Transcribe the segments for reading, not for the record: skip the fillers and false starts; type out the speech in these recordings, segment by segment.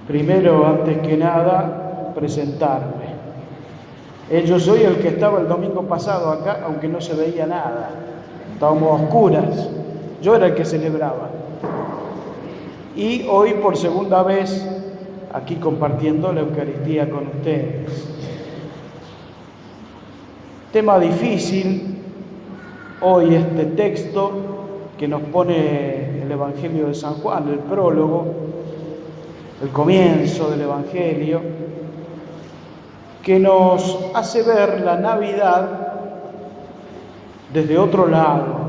Primero, antes que nada, presentarme. Yo soy el que estaba el domingo pasado acá, aunque no se veía nada. Estábamos a oscuras. Yo era el que celebraba. Y hoy, por segunda vez, aquí compartiendo la Eucaristía con ustedes. Tema difícil, hoy este texto que nos pone el Evangelio de San Juan, el prólogo, el comienzo del Evangelio, que nos hace ver la Navidad desde otro lado.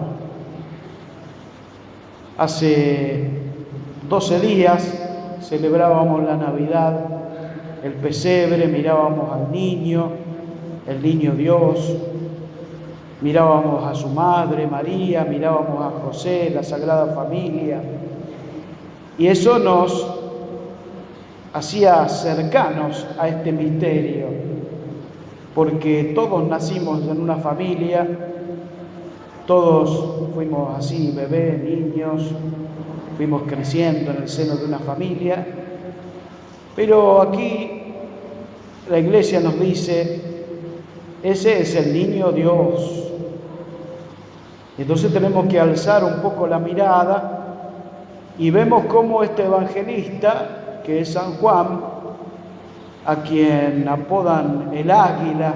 Hace 12 días celebrábamos la Navidad, el pesebre, mirábamos al niño, el niño Dios, mirábamos a su madre María, mirábamos a José, la Sagrada Familia, y eso nos hacía cercanos a este misterio, porque todos nacimos en una familia, todos fuimos así, bebés, niños, fuimos creciendo en el seno de una familia, pero aquí la Iglesia nos dice, ese es el niño Dios. Entonces tenemos que alzar un poco la mirada y vemos cómo este evangelista, que es San Juan, a quien apodan el águila,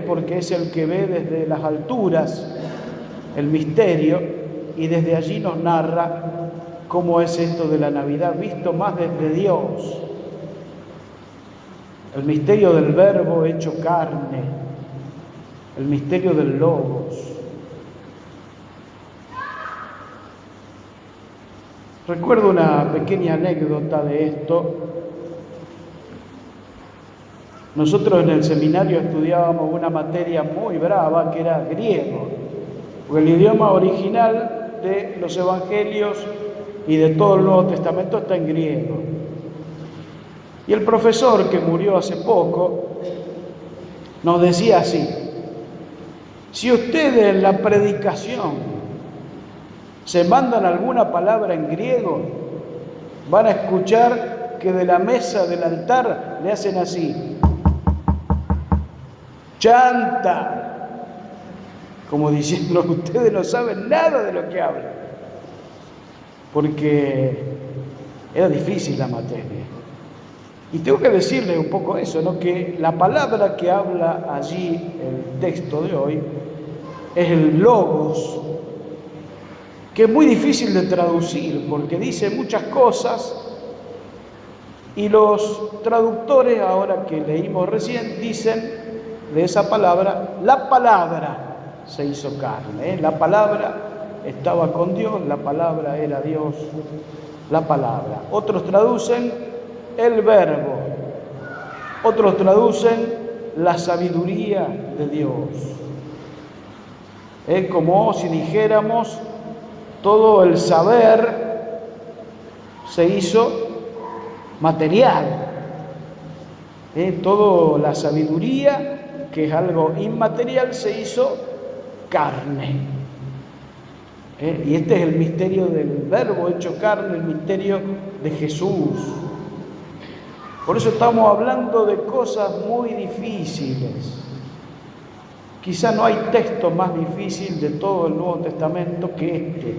porque es el que ve desde las alturas el misterio y desde allí nos narra cómo es esto de la Navidad, visto más desde Dios. El misterio del Verbo hecho carne, el misterio del Logos. Recuerdo una pequeña anécdota de esto. Nosotros en el seminario estudiábamos una materia muy brava que era griego, porque el idioma original de los evangelios y de todo el Nuevo Testamento está en griego. Y el profesor, que murió hace poco, nos decía así: si ustedes en la predicación se mandan alguna palabra en griego, van a escuchar que de la mesa del altar le hacen así, chanta, como diciendo, ustedes no saben nada de lo que hablan, porque era difícil la materia. Y tengo que decirles un poco eso, ¿no? Que la palabra que habla allí el texto de hoy es el logos, que es muy difícil de traducir porque dice muchas cosas y los traductores, ahora que leímos recién, dicen de esa palabra, la palabra se hizo carne, La palabra estaba con Dios, la palabra era Dios, la palabra. Otros traducen el verbo, otros traducen la sabiduría de Dios. Es como si dijéramos, todo el saber se hizo material, toda la sabiduría, que es algo inmaterial, se hizo carne. Y este es el misterio del Verbo hecho carne, el misterio de Jesús. Por eso estamos hablando de cosas muy difíciles. Quizá no hay texto más difícil de todo el Nuevo Testamento que este,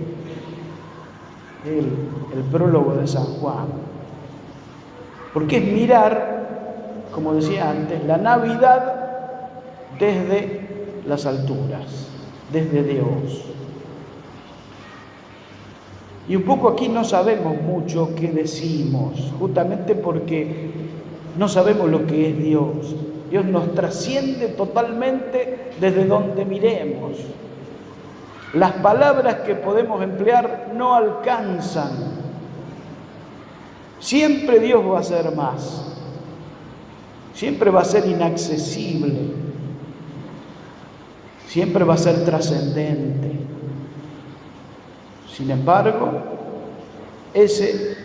el prólogo de San Juan. Porque es mirar, como decía antes, la Navidad desde las alturas, desde Dios. Y un poco aquí no sabemos mucho qué decimos, justamente porque no sabemos lo que es Dios. Dios nos trasciende totalmente desde donde miremos. Las palabras que podemos emplear no alcanzan. Siempre Dios va a ser más. Siempre va a ser inaccesible. Siempre va a ser trascendente. Sin embargo, ese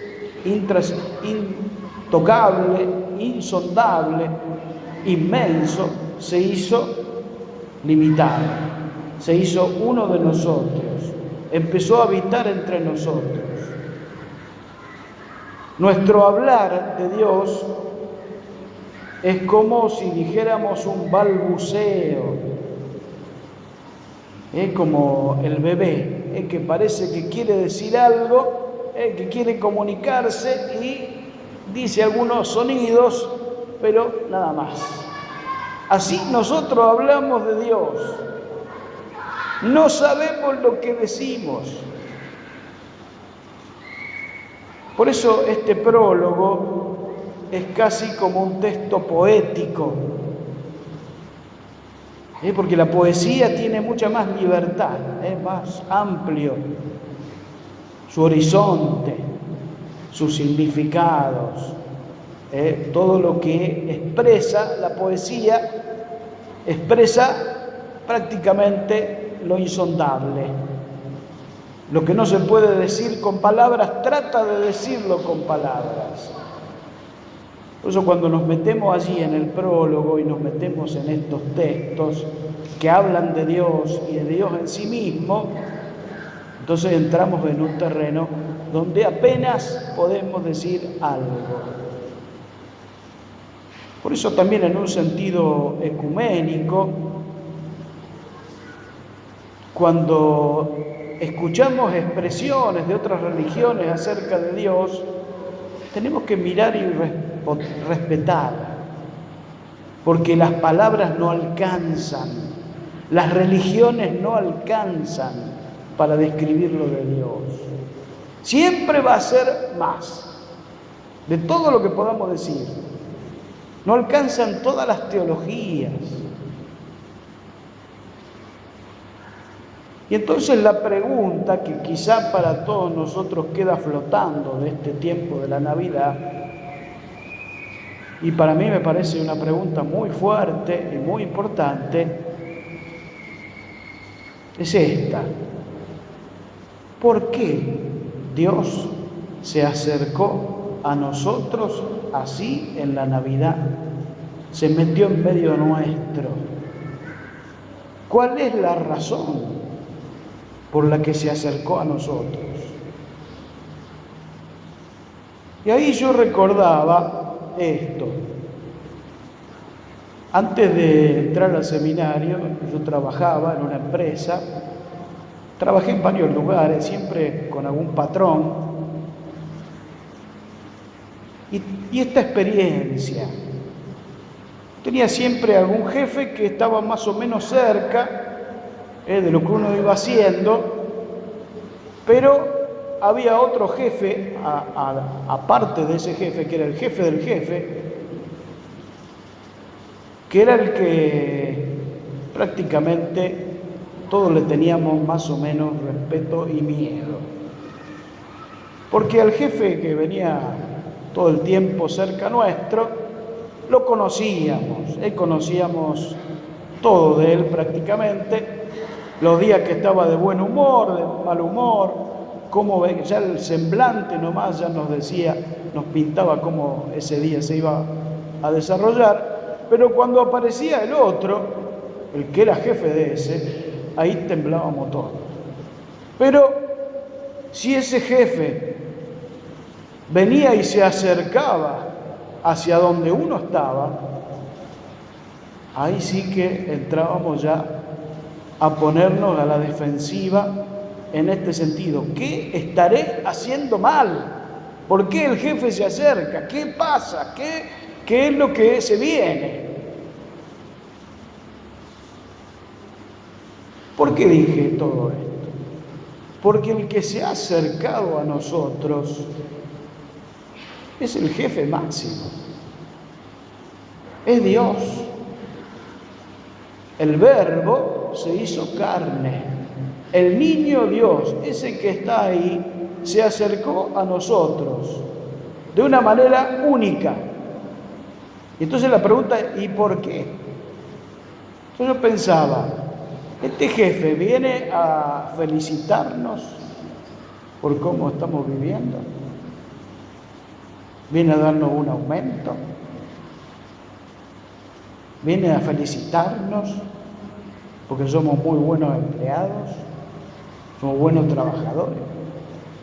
intocable, insondable, inmenso, se hizo limitado, se hizo uno de nosotros, empezó a habitar entre nosotros. Nuestro hablar de Dios es como si dijéramos un balbuceo, como el bebé, que parece que quiere decir algo, que quiere comunicarse y dice algunos sonidos, pero nada más. Así nosotros hablamos de Dios. No sabemos lo que decimos. Por eso este prólogo es casi como un texto poético, porque la poesía tiene mucha más libertad, es más amplio su horizonte, sus significados, todo lo que expresa la poesía expresa prácticamente lo insondable. Lo que no se puede decir con palabras, trata de decirlo con palabras. Por eso cuando nos metemos allí en el prólogo y nos metemos en estos textos que hablan de Dios y de Dios en sí mismo, entonces entramos en un terreno donde apenas podemos decir algo. Por eso también en un sentido ecuménico, cuando escuchamos expresiones de otras religiones acerca de Dios, tenemos que mirar y respetar, porque las palabras no alcanzan, las religiones no alcanzan para describir lo de Dios. Siempre va a ser más de todo lo que podamos decir. No alcanzan todas las teologías. Y entonces la pregunta que quizá para todos nosotros queda flotando de este tiempo de la Navidad, y para mí me parece una pregunta muy fuerte y muy importante, es esta: ¿por qué Dios se acercó a nosotros así en la Navidad? Se metió en medio nuestro. ¿Cuál es la razón por la que se acercó a nosotros? Y ahí yo recordaba esto. Antes de entrar al seminario, yo trabajaba en una empresa, trabajé en varios lugares, siempre con algún patrón, y esta experiencia, tenía siempre algún jefe que estaba más o menos cerca de lo que uno iba haciendo, pero había otro jefe, aparte de ese jefe, que era el jefe del jefe, que era el que prácticamente todos le teníamos más o menos respeto y miedo. Porque al jefe que venía todo el tiempo cerca nuestro, lo conocíamos, conocíamos todo de él prácticamente, los días que estaba de buen humor, de mal humor, cómo ya el semblante nomás ya nos decía, nos pintaba cómo ese día se iba a desarrollar, pero cuando aparecía el otro, el que era jefe de ese, ahí temblábamos todos. Pero si ese jefe venía y se acercaba hacia donde uno estaba, ahí sí que entrábamos ya a ponernos a la defensiva en este sentido. ¿Qué estaré haciendo mal? ¿Por qué el jefe se acerca? ¿Qué pasa? ¿Qué es lo que se viene? ¿Por qué dije todo esto? Porque el que se ha acercado a nosotros es el jefe máximo, es Dios. El Verbo se hizo carne, el niño Dios, ese que está ahí, se acercó a nosotros de una manera única. Y entonces la pregunta es, ¿y por qué? Entonces yo pensaba, este jefe viene a felicitarnos por cómo estamos viviendo, viene a darnos un aumento, viene a felicitarnos porque somos muy buenos empleados, somos buenos trabajadores.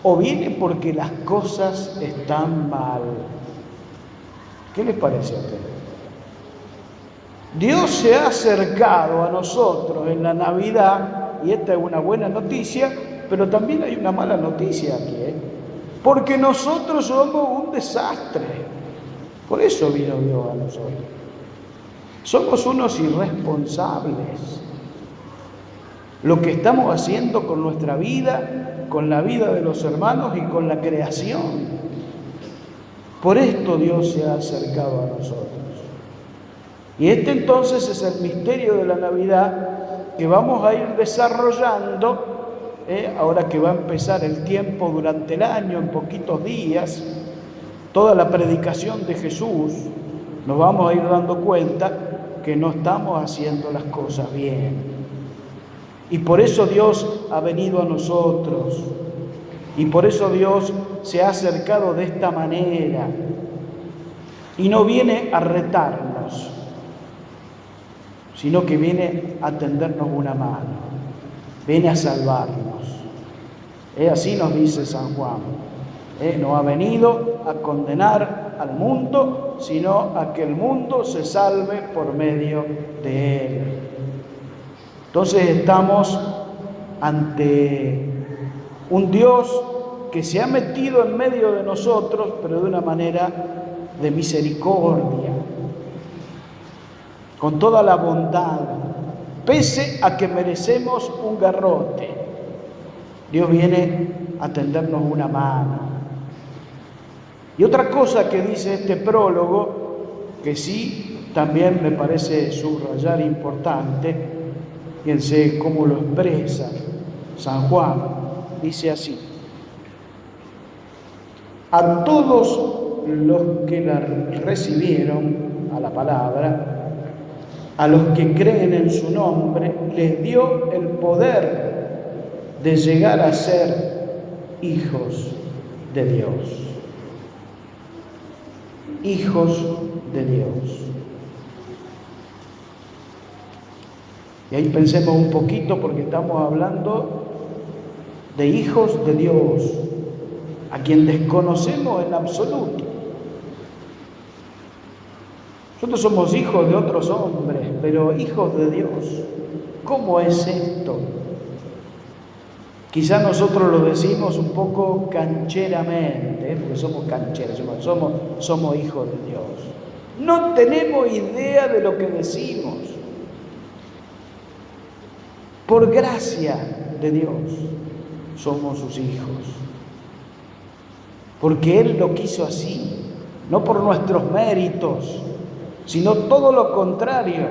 o viene porque las cosas están mal. ¿Qué les parece a ustedes? Dios se ha acercado a nosotros en la Navidad, y esta es una buena noticia, pero también hay una mala noticia aquí, porque nosotros somos un desastre. Por eso vino Dios a nosotros. Somos unos irresponsables. Lo que estamos haciendo con nuestra vida, con la vida de los hermanos y con la creación. Por esto Dios se ha acercado a nosotros. Y este entonces es el misterio de la Navidad que vamos a ir desarrollando, ahora que va a empezar el tiempo durante el año, en poquitos días, toda la predicación de Jesús, nos vamos a ir dando cuenta que no estamos haciendo las cosas bien. Y por eso Dios ha venido a nosotros. Y por eso Dios se ha acercado de esta manera. Y no viene a retarnos, sino que viene a tendernos una mano. Viene a salvarnos. Así nos dice San Juan. No ha venido a condenar al mundo, sino a que el mundo se salve por medio de él. Entonces estamos ante un Dios que se ha metido en medio de nosotros, pero de una manera de misericordia, con toda la bondad, pese a que merecemos un garrote. Dios viene a tendernos una mano. Y otra cosa que dice este prólogo, que sí también me parece subrayar importante, fíjense cómo lo expresa San Juan, dice así: a todos los que la recibieron, a la palabra, a los que creen en su nombre, les dio el poder de llegar a ser hijos de Dios. Hijos de Dios. Y ahí pensemos un poquito, porque estamos hablando de hijos de Dios, a quien desconocemos en absoluto. Nosotros somos hijos de otros hombres, pero hijos de Dios. ¿Cómo es esto? Quizá nosotros lo decimos un poco cancheramente, porque somos cancheros, somos hijos de Dios. No tenemos idea de lo que decimos. Por gracia de Dios somos sus hijos. Porque Él lo quiso así, no por nuestros méritos, sino todo lo contrario.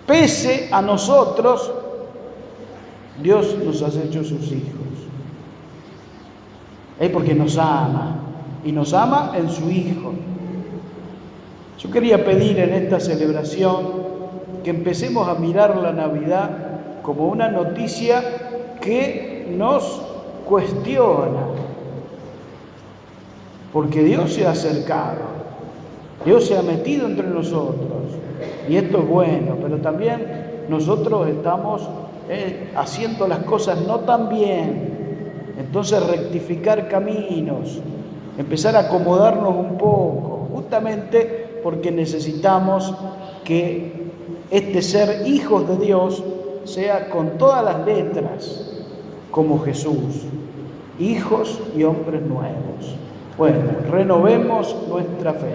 Pese a nosotros, Dios nos ha hecho sus hijos. Porque nos ama, y nos ama en su Hijo. Yo quería pedir en esta celebración que empecemos a mirar la Navidad como una noticia que nos cuestiona, porque Dios se ha acercado, Dios se ha metido entre nosotros, y esto es bueno, pero también nosotros estamos haciendo las cosas no tan bien. Entonces rectificar caminos, empezar a acomodarnos un poco, justamente porque necesitamos que este ser hijos de Dios sea con todas las letras, como Jesús, hijos y hombres nuevos. Bueno, renovemos nuestra fe.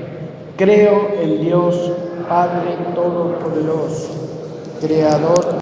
Creo en Dios, Padre Todopoderoso, Creador